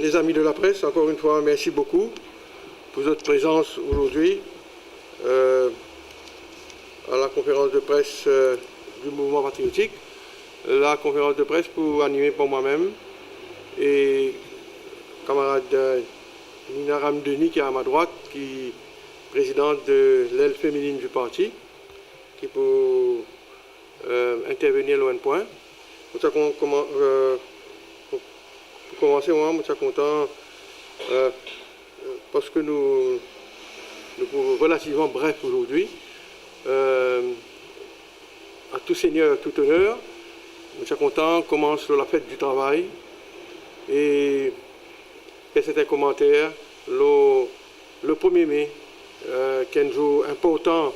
les amis de la presse, encore une fois, merci beaucoup pour votre présence aujourd'hui à la conférence de presse du mouvement patriotique. La conférence de presse pour animer pour moi-même et camarade Nina Ramdeni qui est à ma droite, qui est présidente de l'aile féminine du parti, qui peut intervenir loin de point. Pour commencer, moi, je suis content parce que nous sommes relativement brefs aujourd'hui. À tout seigneur, tout honneur, je suis content, commence la fête du travail et c'est un commentaire le 1er mai, qui est un jour important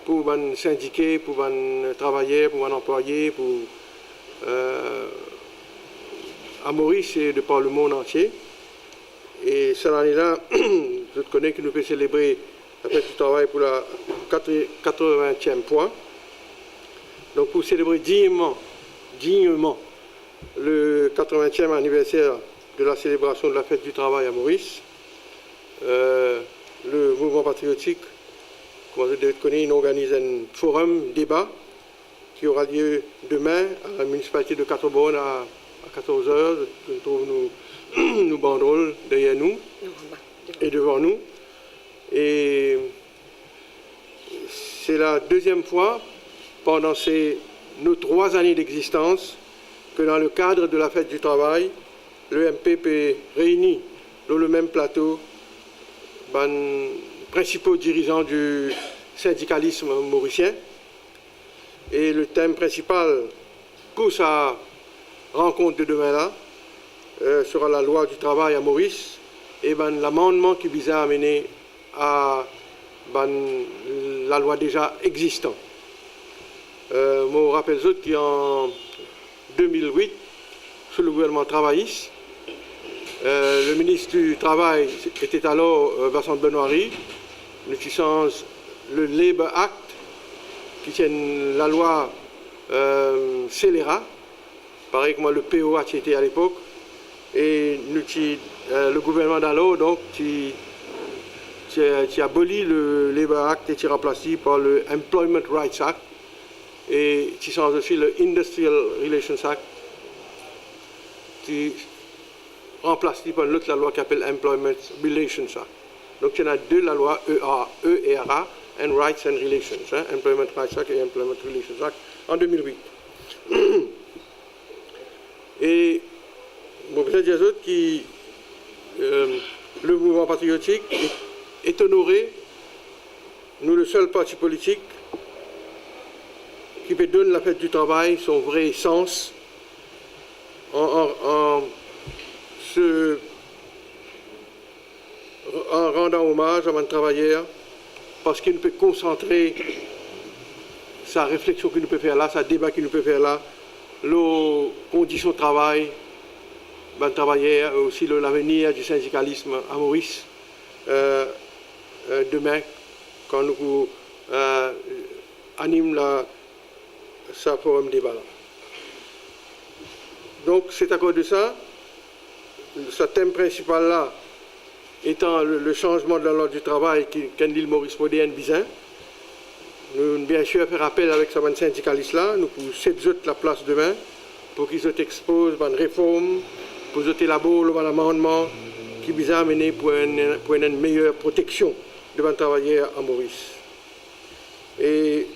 pour les syndiqués, pour les travailleurs, pour les employés, pour à Maurice et de par le monde entier. Et cette année-là, je connais que nous pouvons célébrer la fête du travail pour la 80e fois. Donc pour célébrer dignement le 80e anniversaire de la célébration de la fête du travail à Maurice, le mouvement patriotique, comme vous connaissez, organise un forum débat qui aura lieu demain à la municipalité de Quatre-Bornes à 14h. Nous trouvons nos banderoles derrière nous et devant nous. Et c'est la deuxième fois pendant nos 3 années d'existence que dans le cadre de la fête du travail, le MPP réunit dans le même plateau les principaux dirigeants du syndicalisme mauricien. Et le thème principal pour sa rencontre de demain-là sera la loi du travail à Maurice et l'amendement qui vise à amener à la loi déjà existante. Je me rappelle qu'en 2008, sous le gouvernement travailliste, le ministre du Travail était alors Vincent Benoît-Ry, nous utilisons le Labour Act, qui tient la loi scélérat, pareil que moi le POA était à l'époque, et le gouvernement d'alors donc qui abolit le Labour Act et qui remplacé par le Employment Rights Act et qui change aussi le Industrial Relations Act qui remplace par l'autre la loi qui s'appelle Employment Relations Act. Donc il y en a deux, la loi ERA, and Rights and Relations, Employment Rights Act et Employment Relations Act en 2008. Et bon, vous dire autres qui le mouvement patriotique est honoré, nous le seul parti politique qui peut donner la fête du travail son vrai sens en rendant hommage à un travailleur parce qu'il peut concentrer sa réflexion qu'il peut faire là, sa débat qu'il peut faire là, les conditions de travail, ben, travailleurs, aussi l'avenir du syndicalisme à Maurice, demain, quand nous animons sa forum débat. Donc, c'est à cause de ça, ce thème principal là, étant le changement de la loi du travail qu'est l'île Maurice moderne bizin. Nous, bien sûr, faire appel avec ce syndicaliste là, nous pour céder la place demain, pour qu'ils exposent une réforme, pour qu'ils élaborent un amendement qui vise à amener pour une meilleure protection de nos travailleurs à Maurice. Et,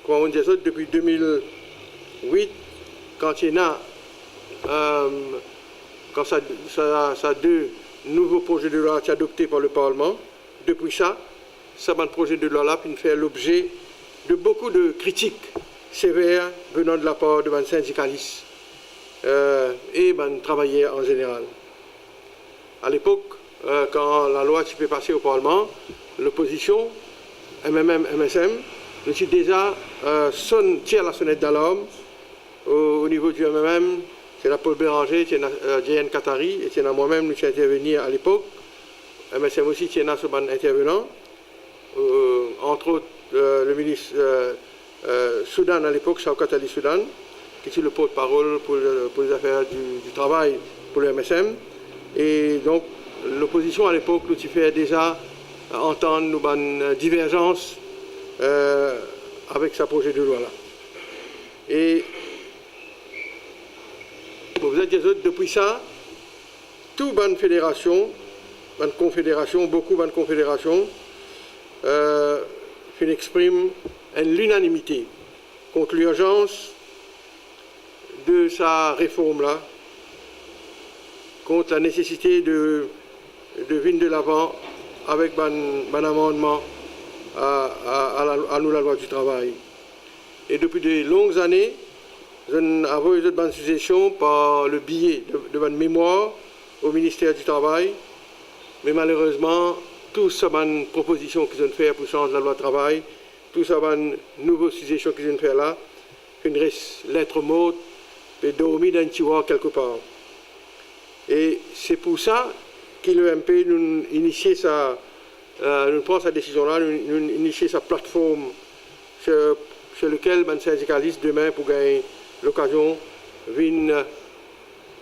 comme on dit ça, depuis 2008, quand il y a quand ça deux nouveaux projets de loi sont adoptés par le Parlement, depuis ça, ce projet de loi-là peut faire l'objet de beaucoup de critiques sévères venant de la part de syndicalistes et de travailleurs en général. À l'époque, quand la loi s'est passée au Parlement, l'opposition, MMM, MSM, nous avons déjà tiré la sonnette d'alarme au niveau du MMM. C'est Paul Béranger, c'est Diane Katari, et c'est moi-même nous sommes intervenus à l'époque. MSM aussi, c'est un intervenant, entre autres le ministre Soudan à l'époque, Shawkat Ali Soudan, qui est le porte-parole pour les affaires du travail pour le MSM. Et donc, l'opposition à l'époque nous fait déjà entendre nos divergences avec ce projet de loi-là. Et vous êtes des autres, depuis ça, toute bonne fédération, bonne confédération, beaucoup de confédérations, expriment l'unanimité contre l'urgence de sa réforme-là, contre la nécessité de venir de l'avant avec un amendement à nous la loi du travail. Et depuis de longues années, nous avons eu une suggestion par le biais de ma mémoire au ministère du Travail, mais malheureusement, toutes ces propositions qu'ils ont faites pour changer la loi du travail, toutes ces nouvelles suggestions qu'ils ont faites là, une lettre morte, et dormir dans un tiroir quelque part. Et c'est pour ça que le MP nous initie nous prend cette décision-là, nous initie sa plateforme sur laquelle les syndicalistes demain pour gagner l'occasion viennent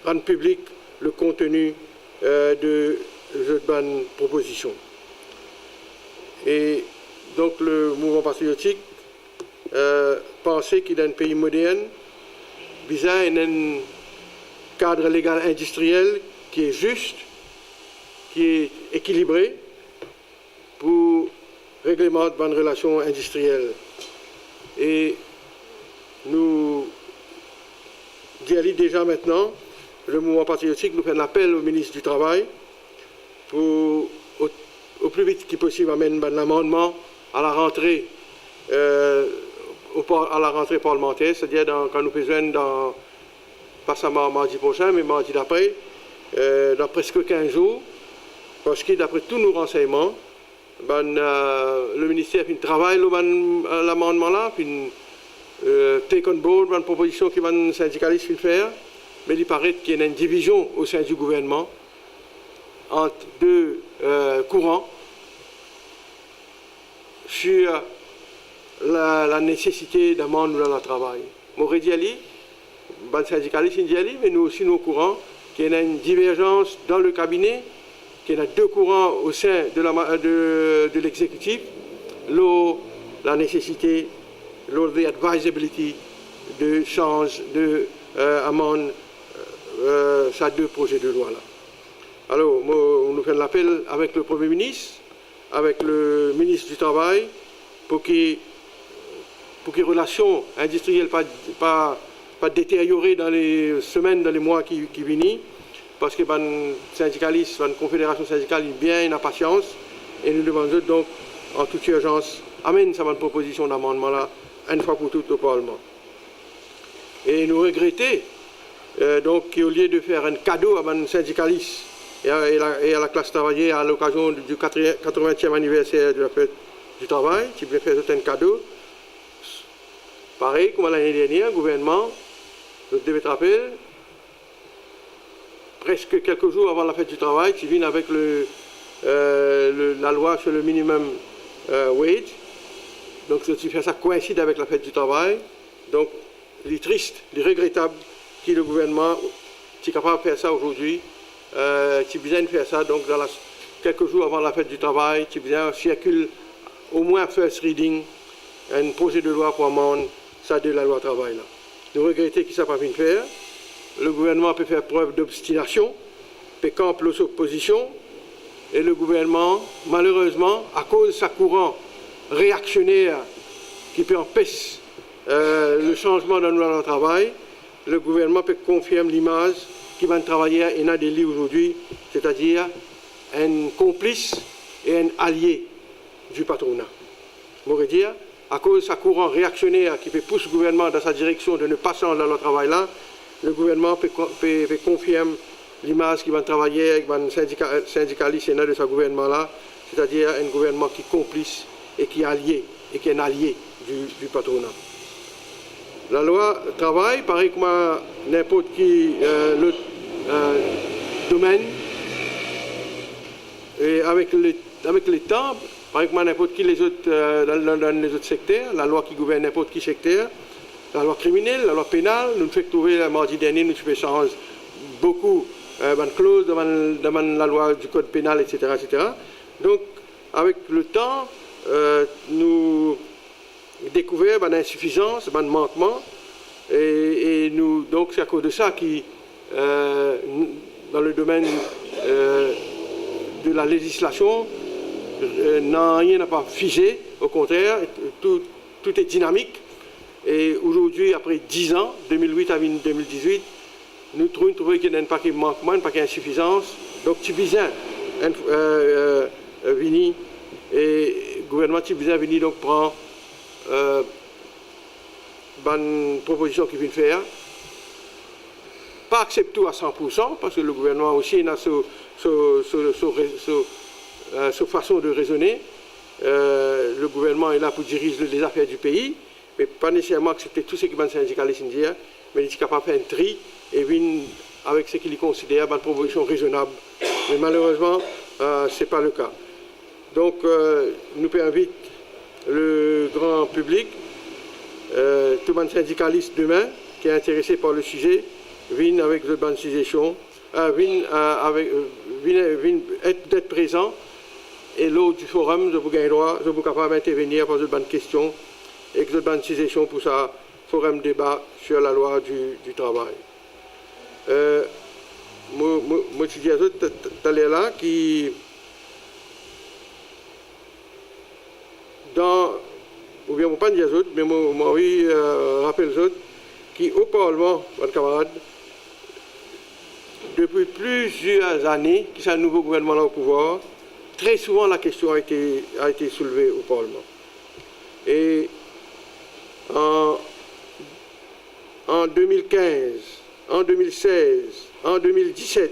rendre public le contenu de cette bonne proposition. Et donc le mouvement patriotique pensait qu'il y a un pays moderne, bizarre, il y a un cadre légal industriel qui est juste, qui est équilibré pour réglementer de bonnes relations industrielles. Et nous disons déjà maintenant, le mouvement patriotique nous fait un appel au ministre du Travail pour, au plus vite que possible, amener un amendement à la rentrée, parlementaire, c'est-à-dire quand nous faisons pas seulement mardi prochain, mais mardi d'après, dans presque 15 jours, parce que d'après tous nos renseignements, le ministère fait un travail l'amendement là, puis take on board une proposition que les syndicalistes vont faire, mais il paraît qu'il y a une division au sein du gouvernement entre deux courants sur la nécessité d'amende dans le travail. M'aurait dit les syndicalistes dit mais nous aussi nous courants qu'il y a une divergence dans le cabinet, qu'il y a deux courants au sein de l'exécutif, la nécessité, l'advisability de change de amende ces deux projets de loi là. Alors, nous faisons l'appel avec le Premier ministre, avec le ministre du Travail, pour que les relations industrielles pas détériorées dans les semaines, dans les mois qui viennent, parce que les syndicalistes, les confédérations syndicales, ont bien une impatience, et nous demandons donc, en toute urgence, amène cette proposition d'amendement là, une fois pour toutes au Parlement. Et nous regrettons donc qu'au lieu de faire un cadeau à les syndicalistes et à la classe travaillée à l'occasion du 80e anniversaire de la fête du travail, qui voulait faire un cadeau, pareil comme l'année dernière, le gouvernement, je devais te rappeler, presque quelques jours avant la fête du travail, qui vient avec la loi sur le minimum wage. Donc, ça coïncide avec la fête du travail. Donc, il est triste, il est regrettable que le gouvernement est capable de faire ça aujourd'hui, qui vient de faire ça, donc quelques jours avant la fête du travail, qui vient circule au moins first reading, un projet de loi pour amender ça de la loi travail là. Nous regrettons qu'il ne pas pu faire. Le gouvernement peut faire preuve d'obstination, peut camper l'opposition, et le gouvernement, malheureusement, à cause de sa courant réactionnaire qui peut empêcher le changement de la loi travail, le gouvernement peut confirmer l'image qui va travailler en Adélie aujourd'hui, c'est-à-dire un complice et un allié du patronat. Je voudrais dire, à cause de sa courant réactionnaire qui peut pousser le gouvernement dans sa direction de ne pas changer dans le travail là, le gouvernement peut confirmer l'image qui va travailler avec les syndicalistes de ce gouvernement là, c'est-à-dire un gouvernement qui est complice et qui est allié, et qui est un allié du patronat. La loi travail, pareil comme n'importe qui domaine, et avec le temps, pareil comme n'importe qui dans les autres secteurs, la loi qui gouverne n'importe qui secteur, la loi criminelle, la loi pénale. Nous fait trouver le mardi dernier, nous fait changer beaucoup de clauses dans la loi du code pénal, etc., etc. Donc, avec le temps, nous découvert une insuffisance, un manquement, et nous, donc c'est à cause de ça qui, dans le domaine de la législation, rien n'a pas figé, au contraire, tout est dynamique. Et aujourd'hui, après 10 ans, 2008 à 2018, nous trouvons qu'il y a un paquet de manquements, un paquet d'insuffisance. Donc, tu viens, Vini, et le gouvernement tu viens, Vini, donc prend une proposition qu'il vient faire. Pas accepter tout à 100%, parce que le gouvernement aussi a sa façon de raisonner. Le gouvernement est là pour diriger les affaires du pays, mais pas nécessairement accepter tout ce qui est syndicaliste indien, mais il est capable de faire un tri et venir avec ce qu'il considère une proposition raisonnable. Mais malheureusement, ce n'est pas le cas. Donc, nous invitons le grand public, tout le monde syndicaliste demain, qui est intéressé par le sujet, viennent avec le ban de session, d'être présent, et l'autre du forum, je vous gagne droit, je vous capable d'intervenir pour une bonne question, et que le ban de session pour ça, forum débat sur la loi du travail. Moi, je dis à vous, tu là qui, ou bien pas dire autres, mais moi oui, rappelle les autres, qui au Parlement, mon camarade, depuis plusieurs années, qui est un nouveau gouvernement là au pouvoir, très souvent la question a été soulevée au Parlement. Et en 2015, en 2016, en 2017,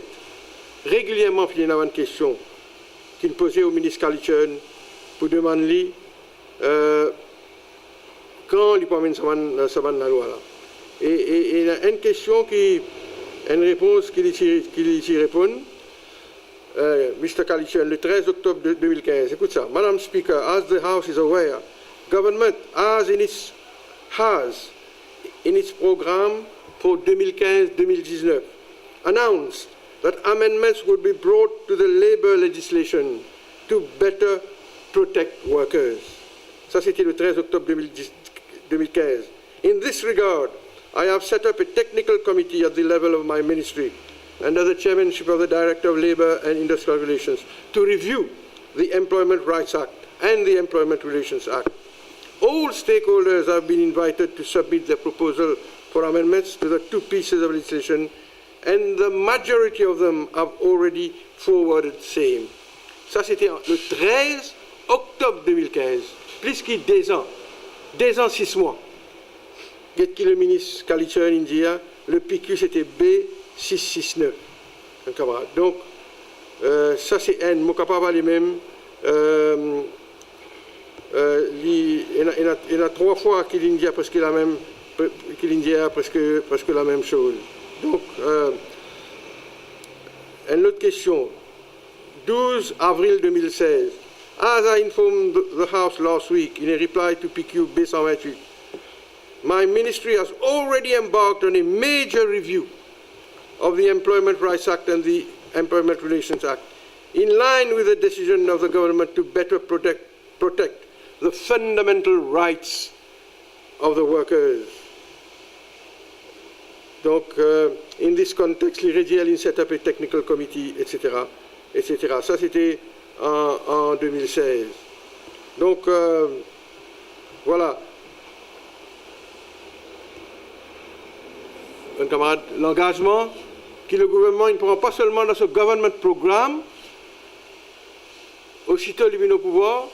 régulièrement, il y a une question qu'il posait au ministre Kalichun pour demander quand il peut amener la loi là. Et il y a une question une réponse qu'il y répond. Mr. Kalichun, le 13 octobre 2015. Écoute ça. Madam Speaker, as the House is aware, government has in its program for 2015-2019 announced that amendments would be brought to the labor legislation to better protect workers. Ça, c'était le 13 octobre 2015. In this regard, I have set up a technical committee at the level of my ministry under the chairmanship of the Director of Labour and Industrial Relations to review the Employment Rights Act and the Employment Relations Act. All stakeholders have been invited to submit their proposal for amendments to the two pieces of legislation, and the majority of them have already forwarded same. Ça, c'était le 13 octobre 2015, plus que 2 ans. 2 ans, 6 mois. Qui le ministre Kalichun India, le PQ c'était B669. Un camarade. Donc, ça c'est un mot capable les mêmes. Il y a 3 fois qu'il India presque la même, presque la même chose. Donc, une autre question. 12 avril 2016. As I informed the House last week in a reply to PQ B128, my ministry has already embarked on a major review of the Employment Rights Act and the Employment Relations Act, in line with the decision of the government to better protect the fundamental rights of the workers. Donc, in this context, l'IREDIEL set up a technical committee, etc., etc. Ça, c'était en 2016. Donc, voilà. Un camarade, l'engagement que le gouvernement ne prend pas seulement dans ce government programme, aussitôt il vient au pouvoir,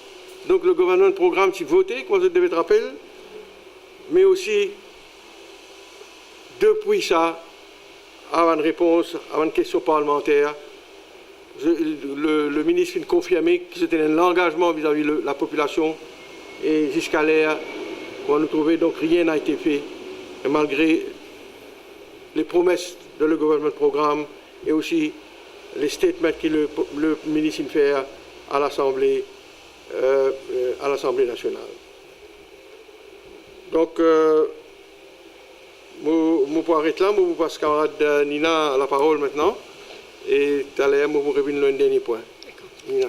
donc le gouvernement programme s'y voté, comme je devais te rappeler, mais aussi depuis ça, avant une réponse, avant une question parlementaire, le ministre a confirmé que c'était un engagement vis-à-vis de la population, et jusqu'à l'heure, on nous trouvait donc rien n'a été fait, et malgré les promesses de le gouvernement programme et aussi les statements que le ministre fait à l'Assemblée nationale. Donc, Je peux arrêter là, je passe camarade Nina la parole maintenant. Et tout à l'heure, je vous reviens le dernier point. Nina.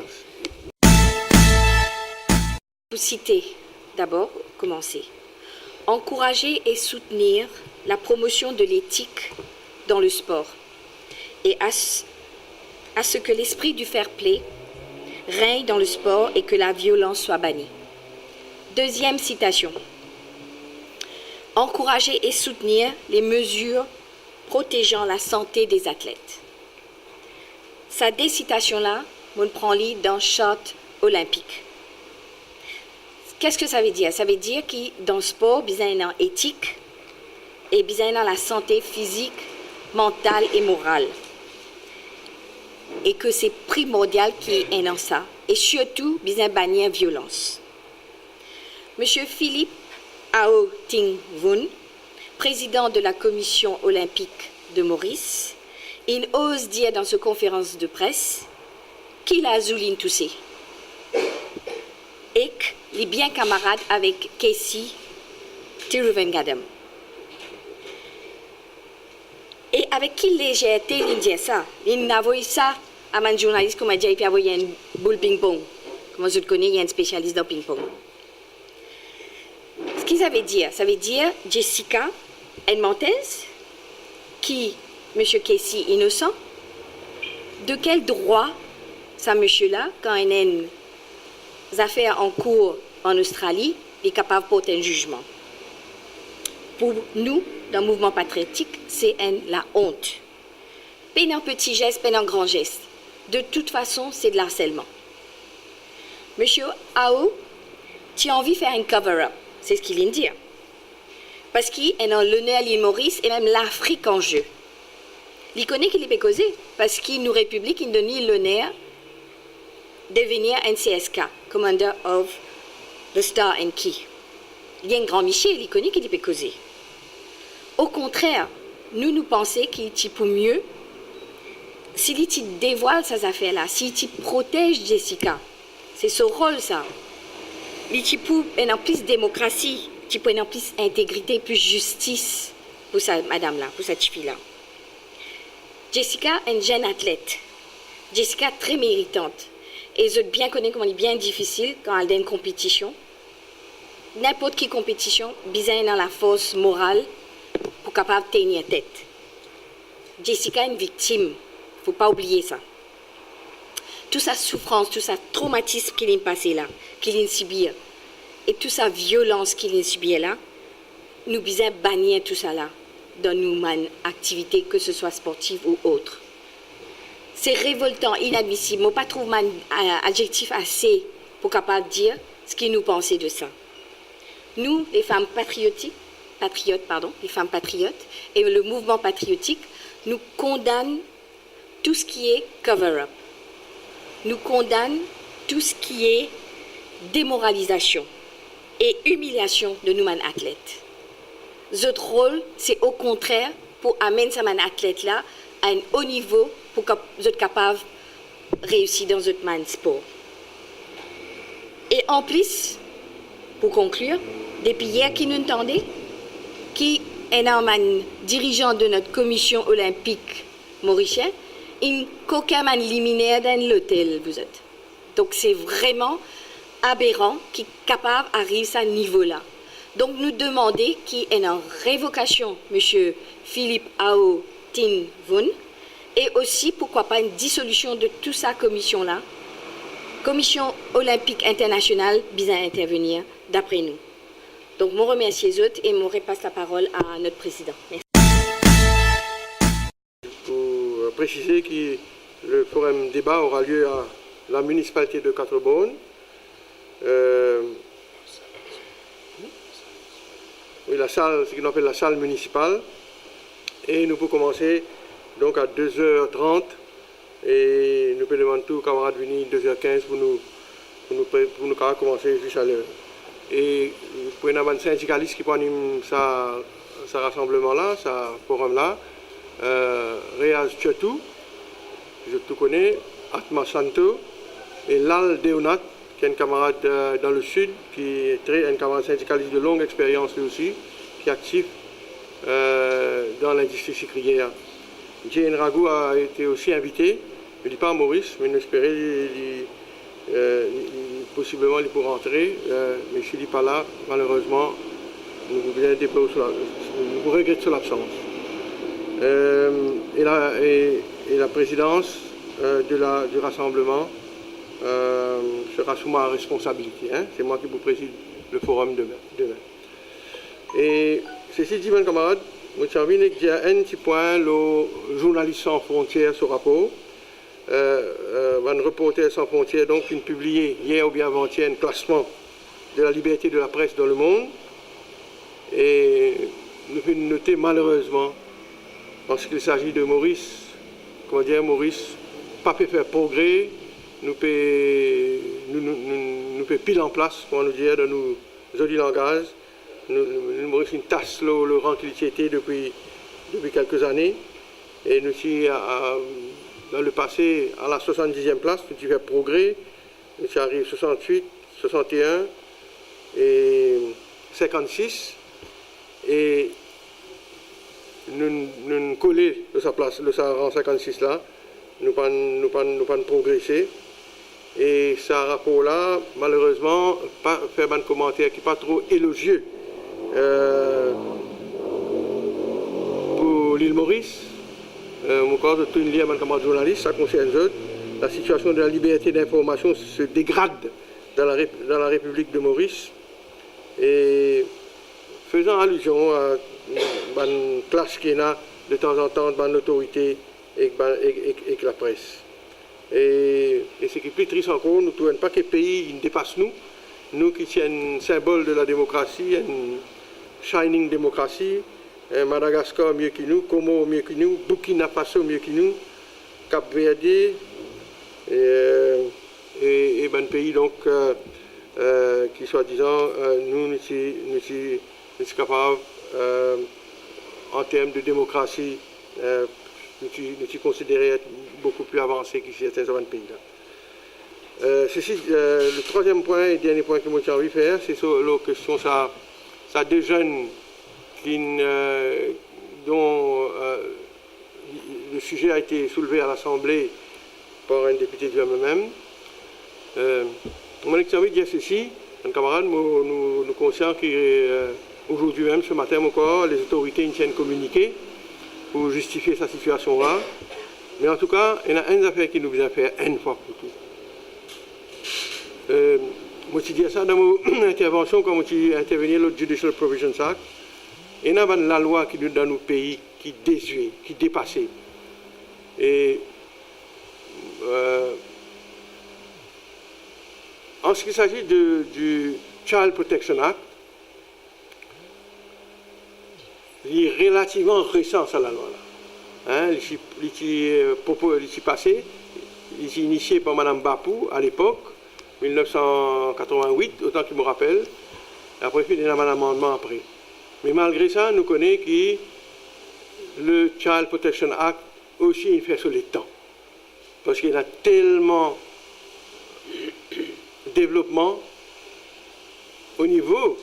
Pour citer, d'abord, commencer. Encourager et soutenir la promotion de l'éthique dans le sport et à ce que l'esprit du fair play règne dans le sport et que la violence soit bannie. Deuxième citation. Encourager et soutenir les mesures protégeant la santé des athlètes. Ça, des citations-là, on prend lit dans Charte olympique. Qu'est-ce que ça veut dire? Ça veut dire que dans le sport, il y a une éthique et il y a la santé physique, mentale et morale. Et que c'est primordial qu'il y ait dans ça. Et surtout, il y a bannir violence. Monsieur Philippe Ao Ting Vun, président de la Commission olympique de Maurice, il ose dire dans sa conférence de presse qu'il a souligné tout ça. Et qu'il est bien camarade avec Casey Tiruvengadam. Et avec quelle légèreté il dit ça? Il n'a envoyé ça à un journaliste comme a dit, il a envoyé une boule ping-pong. Comme je le connais, il y a un spécialiste dans ping-pong. Ce que ça veut dire Jessica Montez, qui, M. Casey, innocent, de quel droit, ça monsieur-là, quand il y a une affaire en cours en Australie, est capable de porter un jugement? Pour nous, dans le mouvement patriotique, c'est la honte. Pas un petit geste, pas un grand geste. De toute façon, c'est de l'harcèlement. Monsieur Ao, tu as envie de faire un cover-up, c'est ce qu'il vient de dire. Parce qu'il est dans l'honneur à l'île Maurice et même l'Afrique en jeu. Il connaît qu'il est causé, parce qu'il nous république, il donne l'honneur de devenir un CSK, Commander of the Star and Key. Il y a un grand Michel, il connaît qu'il est causé. Au contraire, nous pensons qu'il est pour mieux s'il dévoile ces affaires-là, s'il protège Jessica. C'est son rôle, ça. Il est pour en plus de démocratie, il pour en plus d'intégrité, plus justice pour cette madame-là, pour cette fille-là. Jessica est une jeune athlète. Jessica très méritante. Et je bien connais comment il est bien difficile quand elle a une compétition. N'importe quelle compétition, besoin dans la force morale pour capable de tenir tête. Jessica est une victime, il ne faut pas oublier ça. Toute sa souffrance, tout sa traumatisme qu'il a passé là, qu'il a subi, et toute sa violence qu'il a subi là, nous devons bannir tout ça là dans nos activités, que ce soit sportive ou autre. C'est révoltant, inadmissible. Je ne trouve pas un adjectif assez pour capable de dire ce que nous pensons de ça. Nous, les femmes les femmes patriotes et le mouvement patriotique, nous condamnons tout ce qui est cover-up. Nous condamnons tout ce qui est démoralisation et humiliation de nos athlètes. Notre rôle, c'est au contraire pour amener ces athlètes-là à un haut niveau pour qu'ils soient capables de réussir dans notre sport. Et en plus, pour conclure, depuis hier qui nous entendait, qui est un dirigeant de notre commission olympique mauricienne, il qu'aucun liminaire dans l'hôtel, vous êtes. Donc c'est vraiment aberrant qui est capable d'arriver à ce niveau-là. Donc nous demandons qu'il y ait une révocation, M. Philippe Ao Tin Vun, et aussi, pourquoi pas, une dissolution de toute sa commission-là. Commission olympique internationale, bien intervenir d'après nous. Donc, je remercie les autres et je repasse la parole à notre président. Merci. Pour préciser que le forum débat aura lieu à la municipalité de Quatre-Bornes. Oui, la salle, ce qu'on appelle la salle municipale. Et nous pouvons commencer donc à 2h30. Et nous pouvons demander tous aux camarades de venir 2h15 pour nous commencer juste à l'heure. Et pour les syndicalistes qui prennent ce rassemblement-là, ce forum-là, Réaz Tchetou, je te connais, Atma Santo, et Lal Deonat, qui est un camarade dans le sud, qui est un camarade syndicaliste de longue expérience lui aussi, qui est actif dans l'industrie sucrière. Jane Ragou a été aussi invité, je ne dis pas à Maurice, mais j'espérais possiblement il pour rentrer, mais je ne suis pas là, malheureusement, nous vous regrettons sur l'absence. Et la présidence du rassemblement sera sous ma responsabilité. Hein? C'est moi qui vous préside le forum demain. Et ceci dit, mes camarades, nous avons un petit point, le journaliste sans frontières, ce rapport. Un reporter sans frontières, donc, qui a publié hier ou bien avant-hier un classement de la liberté de la presse dans le monde. Et nous pouvons noter malheureusement, parce qu'il s'agit de Maurice, pas fait faire progrès, nous peut pile en place, pour nous dire, dans nos jolis langages. Maurice une tasse le rang qu'il était depuis quelques années. Et nous sommes dans le passé à la 70e place, nous avons fait progrès. Nous arrivons 68, 61 et 56. Et nous collons de sa place, de sa rang 56 là, nous pas progresser. Et ce rapport-là, malheureusement, pas fait un commentaire qui n'est pas trop élogieux pour l'île Maurice. Mon corps de tout une ligne, camarade journaliste, ça concerne eux. La situation de la liberté d'information se dégrade dans la République de Maurice. Et faisant allusion à une classe qui est là de temps en temps dans l'autorité et la presse. Et ce qui est plus triste encore, nous ne trouvons pas que les pays dépassent nous qui sommes symbole de la démocratie, une shining démocratie, Madagascar mieux que nous, Comores mieux que nous, Burkina Faso mieux que nous, Cap-Verde et un pays donc qui soi-disant nous sommes capables en termes de démocratie nous sommes considérés être beaucoup plus avancés que certains autres pays-là. Le troisième point et dernier point que moi j'ai envie de faire, c'est sur la question ça des jeunes dont le sujet a été soulevé à l'Assemblée par un député de moi-même. Mon envie de dire ceci, un camarade, nous conscients qu'aujourd'hui même, ce matin encore, les autorités tiennent communiqué pour justifier sa situation-là. Mais en tout cas, il y a une affaire qui nous vient faire une fois pour tout. Moi, je dis ça dans mon intervention, quand je intervenir le Judicial Provisions Act. Il y a la loi qui dans nos pays qui désuet, qui dépassait. Et en ce qui s'agit du Child Protection Act, il est relativement récent ça la loi là. Hein, il est passé, il est initié par Mme Bapou à l'époque, 1988, autant qu'il me rappelle. Après, il y a un amendement après. Mais malgré ça, nous connaissons que le Child Protection Act aussi il fait sur les temps. Parce qu'il y a tellement de développement au niveau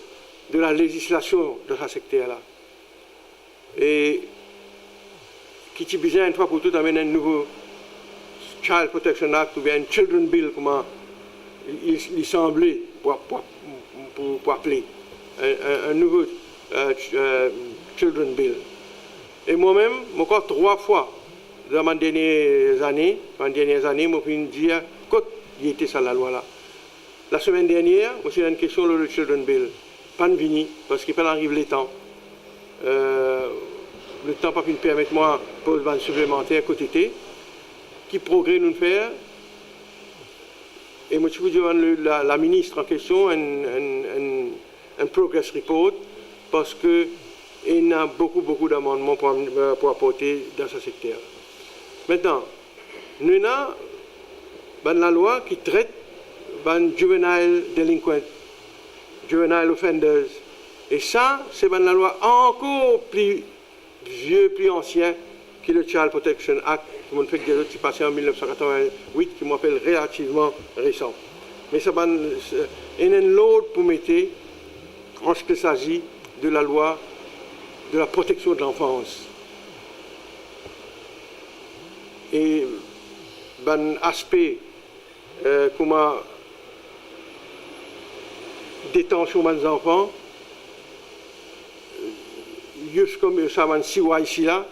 de la législation de ce secteur-là. Et qui t'y besoin une fois pour toutes d'amener un nouveau Child Protection Act ou bien un Children Bill, comment il semblait pour appeler un nouveau Children Bill. Et moi-même, encore 3 fois dans mes dernières années, je me dire qu'il était ça la loi là. La semaine dernière, c'est une question sur le Children Bill. Pas de vini, parce qu'il peut arriver le temps. Le temps pas pu me permettre moi de poser un supplémentaire côté qui progrès nous faire. Et moi je vous dis la ministre en question un progress report parce que il y a beaucoup d'amendements pour apporter dans ce secteur. Maintenant, nous avons la loi qui traite de juvenile delinquent, juvenile offenders. Et ça, c'est la loi encore plus vieux, plus ancien que le Child Protection Act, qui est passé en 1988, qui m'appelle relativement récent. Mais ça il y a l'autre pour mettre en ce qu'il s'agit de la loi de la protection de l'enfance. Et un aspect comment détention des enfants, juste comme ça, si ici là,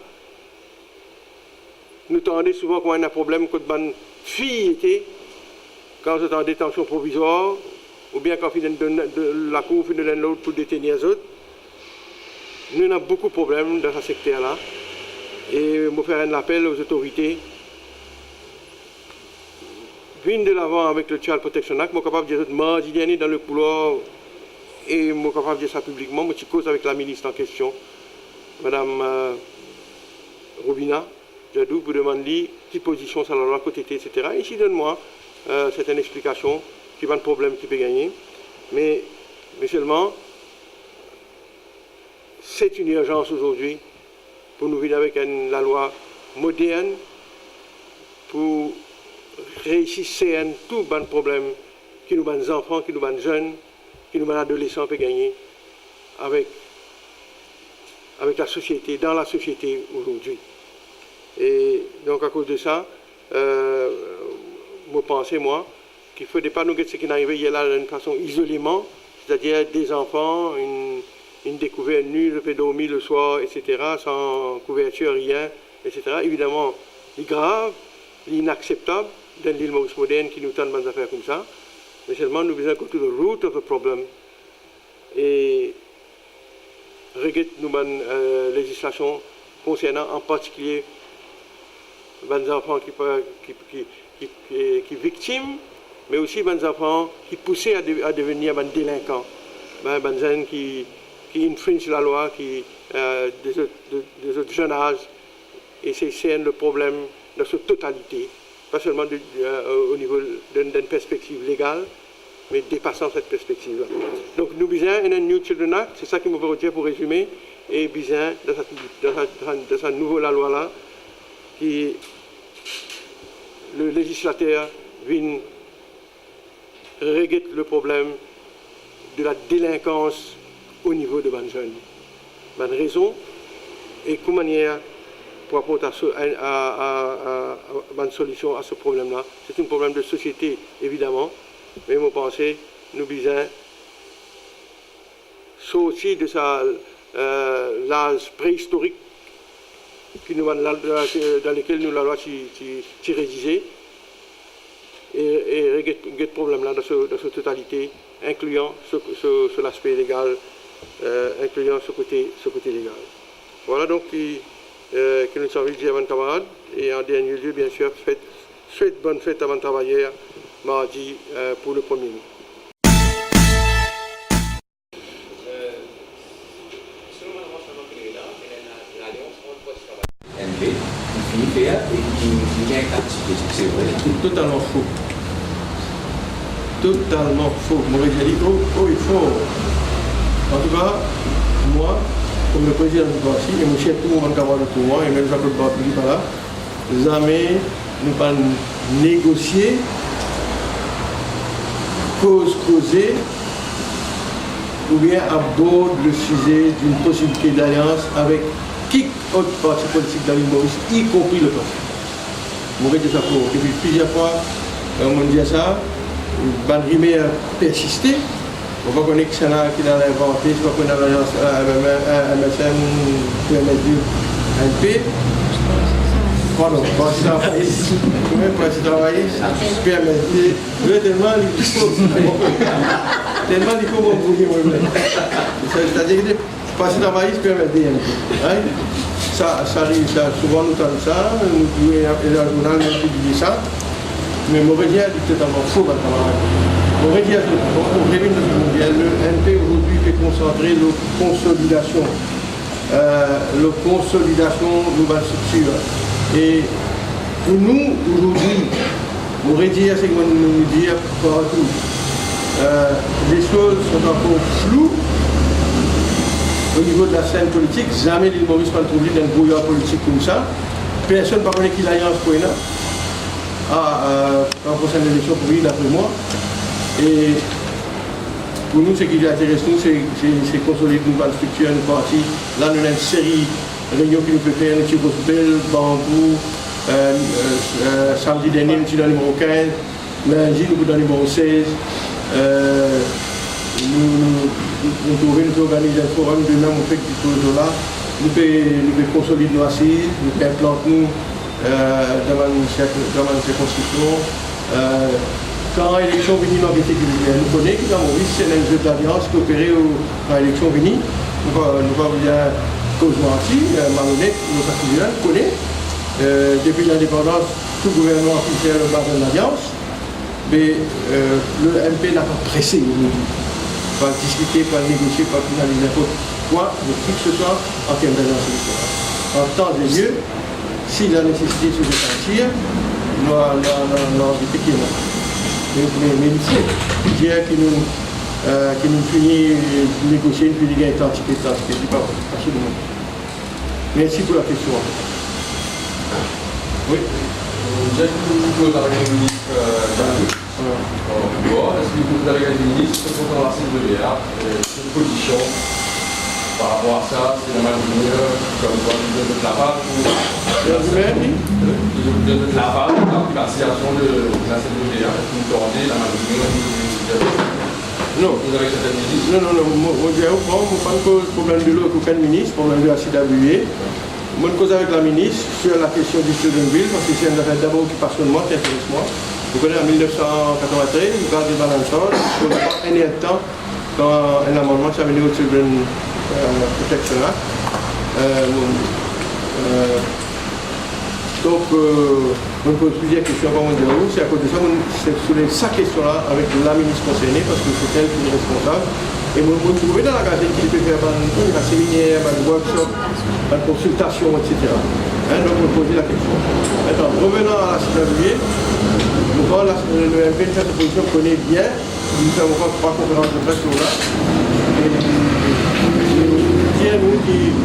nous tendons souvent qu'on a un problème quand une fille était, quand c'est en détention provisoire, ou bien quand on de la cour, de l'autre pour détenir les autres. Nous avons beaucoup de problèmes dans ce secteur-là. Et je vais faire un appel aux autorités. Viens de l'avant avec le Child Protection Act, je suis capable de dire mardi dernier dans le couloir, et je suis capable de dire ça publiquement. Je suis cause avec la ministre en question, Mme Robina Jadou, pour demander quelle position ça leur a côté, etc. Et ici, donne-moi certaines explications qui va un problème qui peut gagner. Mais seulement, c'est une urgence aujourd'hui pour nous venir avec la loi moderne pour réussir tout bon problème qui nous les enfants, qui nous les jeunes, qui nous les adolescents peuvent gagner avec la société, dans la société aujourd'hui. Et donc à cause de ça, je pense, moi, qu'il ne faudrait pas nous dire ce qui est arrivé hier là d'une façon isolément, c'est-à-dire des enfants, une découverte nue, je peux dormir le soir, etc., sans couverture, rien, etc. Évidemment, c'est grave, inacceptable dans l'île Maurice moderne qui nous tente des affaires comme ça. Mais seulement nous devons go to the root of the problem et regarder nos législations concernant en particulier les enfants qui victimes, mais aussi les enfants qui poussés à devenir des délinquants, des jeunes qui infringent la loi, des autres jeunes âges. Et c'est le problème dans sa totalité, pas seulement au niveau d'une perspective légale, mais dépassant cette perspective-là. Donc nous avons un New Children Act, c'est ça qui me veut dire pour résumer, et bien dans cette nouvelle loi-là, qui le législateur vient régler le problème de la délinquance au niveau de les jeunes. Bonne raison et comment manière pour apporter une solution à ce problème-là. C'est un problème de société, évidemment, mais je pense que nous devons sortir de l'âge préhistorique dans lequel nous la loi s'est rédigée et régler ce problème-là dans sa totalité, incluant l'aspect légal, incluant ce côté légal. Voilà donc que nous sommes dit à mes camarades et en dernier lieu, bien sûr, souhaite bonne fête à mes travailleurs mardi pour le 1er mai. C'est vrai. Totalement faux. Totalement faux. Mauvais dit, il faut. En tout cas, moi, comme le président du parti, et mon chef tout le monde qui a pour moi, et même Jean-Claude Bartoli par là, jamais nous pas négocier, causer, ou bien aborder le sujet d'une possibilité d'alliance avec qui autre parti politique dans l'île Maurice, y compris le parti. Je vais dire ça pour depuis plusieurs fois, on me dit ça, Ban Rimé a persisté. On va connaître que c'est là qu'il a inventé, c'est pas qu'on a l'alliance MSN, PMSD, NP. Pardon, parti travailliste. Parti travailliste, PMSD. Tellement il faut. Tellement il faut m'embrouiller moi-même. C'est-à-dire que parti travailliste, PMSD, NP. Ça arrive, souvent nous entendons ça, nous pouvons appeler le journal, nous publier ça. Mais mauvais dire, c'est totalement faux, ma camarade. Mauvais dire, au début de notre mondial, le NP aujourd'hui fait concentrer la consolidation de nos structures. Et pour nous, aujourd'hui, mauvais dire, c'est que nous dire partout. Les choses sont encore floues. Au niveau de la scène politique, jamais l'île Maurice va trouver dans un brouillard politique comme ça. Personne ne connaît qui l'alliance pour une en prochaine élection pour lui, d'après moi. Et Pour nous, ce qui intéresse nous, c'est consolider une bonne structure, une partie. Là, nous avons une série de réunions qui nous peut faire, nous avons Bel, Bambou, samedi dernier, nous sommes dans le numéro 15, lundi, nous sommes dans le numéro 16. Nous pouvons organiser un forum de même, on fait du tout là. Nous pouvons consolider nos assises, nous pouvons implanter nous dans une circonscription. Quand l'élection venue dans l'été nous connaissons que dans Maurice, c'est un jeu d'alliance qui opérait dans l'élection venue. Nous avons bien cause mentie, malhonnête, nos partisans connaissent. Depuis l'indépendance, tout gouvernement qui fait le bas de l'alliance. Mais le MP n'a pas pressé, pas discuter, pas négocier, pas finaliser n'importe quoi de qui que ce soit en termes d'alliance électorale. En temps et lieu, si la nécessité se ressentir, nous avons dit qu'il y a. Mais il faut dire que nous finissons de négocier, nous finissons d'identifier, c'est pas absolument. Merci pour la question. Oui. J'ai une chose avec le ministre est-ce que vous avez le ministre pour la CEDEA une position par rapport à ça, c'est la manière comme quoi nous donne de la part pour la privatisation de la CEDEA, vous demandez la manière non, moi je reprends, je ne pas de problème de l'eau avec aucun ministre, problème de la CWA. Moi, je cause avec la ministre sur la question du Student-Ville, parce que c'est une affaire d'abord qui passionne-moi, qui intéresse-moi. Vous connaissez en 1993, vous gardez dans la chose, on n'a pas un temps quand un amendement s'est amené au Children Protection Act. Donc, on pose plusieurs questions comme on dit, c'est à cause de ça, c'est soulever sa question-là avec la ministre concernée, parce que c'est elle qui est responsable. Et vous vous trouvez dans la gazette qui peut faire un séminaire, un workshop, une consultation, etc. Donc vous posez la question. Maintenant, revenant à la CWA, le MP de cette position connaît bien, nous avons encore 3 conférences de presse là. Et nous disons,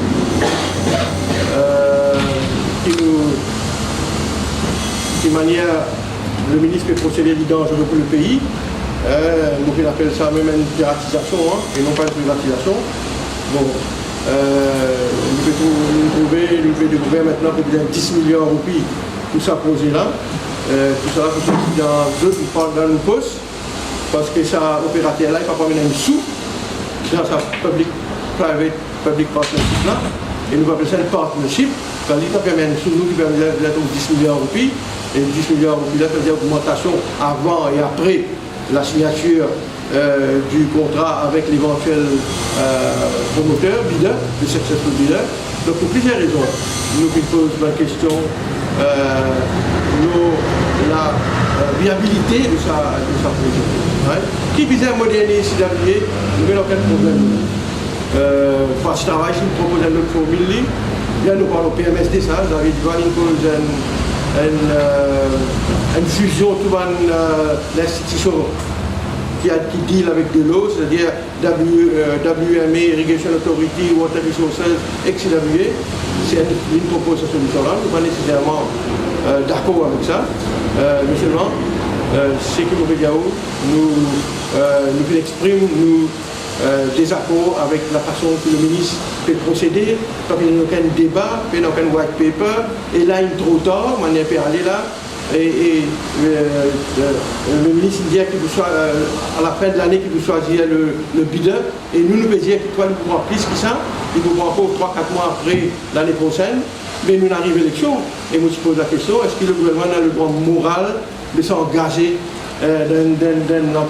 nous, qui manière le ministre peut procéder du dangereux pour le pays. Donc il appelle ça même une piratisation, et non pas une privatisation. Bon, nous pouvons découvrir maintenant que vous avez 10 millions de roupies pour ça posé là. Tout ça pour sortir dans une poste, parce que ça opérateur là, il ne va pas mener une sous dans sa public partnership là. Et nous appelons ça une partnership, quand il permet une sous nous qui permet d'être 10 millions de roupies. Et 10 millions de roupies là, c'est-à-dire augmentation avant et après la signature du contrat avec l'éventuel promoteur, bidder, le successful bidder. Donc pour plusieurs raisons, nous qui posons la question la viabilité de sa projet. Ouais. Qui vise à moderniser CWA, nous n'avons aucun problème. Parce que je travaille, si nous proposons une autre formule, là nous parlons PMSD, ça, David Van impose une fusion de l'institution qui deal avec de l'eau, c'est-à-dire WMA, Irrigation Authority, Water Resources, XCWA. C'est une proposition de solution-là, nous ne sommes pas nécessairement d'accord avec ça, mais seulement, c'est que nous exprimons désaccord avec la façon que le ministre peut procéder, parce qu'il n'y a aucun débat, il n'y a aucun white paper, et là, il est trop tard, on est aller là. Et le ministre dit qu'il soit à la fin de l'année qu'il vous choisir le bidder, et nous pouvons dire que toi nous pouvons plus que ça, il vous prend encore 3-4 mois après l'année prochaine, mais nous arrivons à l'élection, et moi je pose la question, est-ce que le gouvernement a le droit moral de s'engager d'un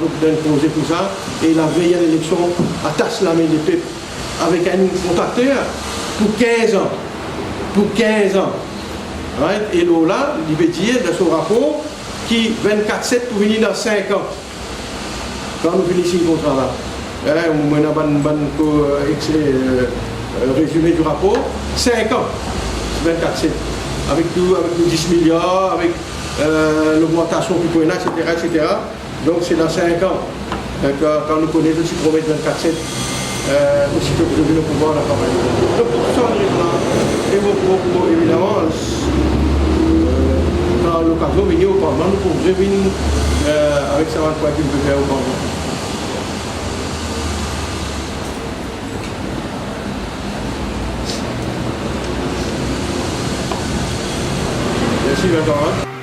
projet pour ça, et la veille à l'élection attache la main des peuples avec un contracteur pour 15 ans. Pour 15 ans. Right? Et là, il veut dire dans son rapport qui 24/7 pour venir dans 5 ans. Quand nous finissons le contrat là. On a un résumé du rapport. 5 ans. 24/7. Avec les 10 milliards, avec l'augmentation du point, etc. Donc c'est dans 5 ans. Quand nous connaissons, si on promet 24/7, aussitôt que je viens au pouvoir, la campagne. Donc tout ça, et évidemment, dans l'occasion de venir au Parlement, nous pouvons revenir avec ça, quoi qu'il peut faire au Parlement. Merci, Benjamin.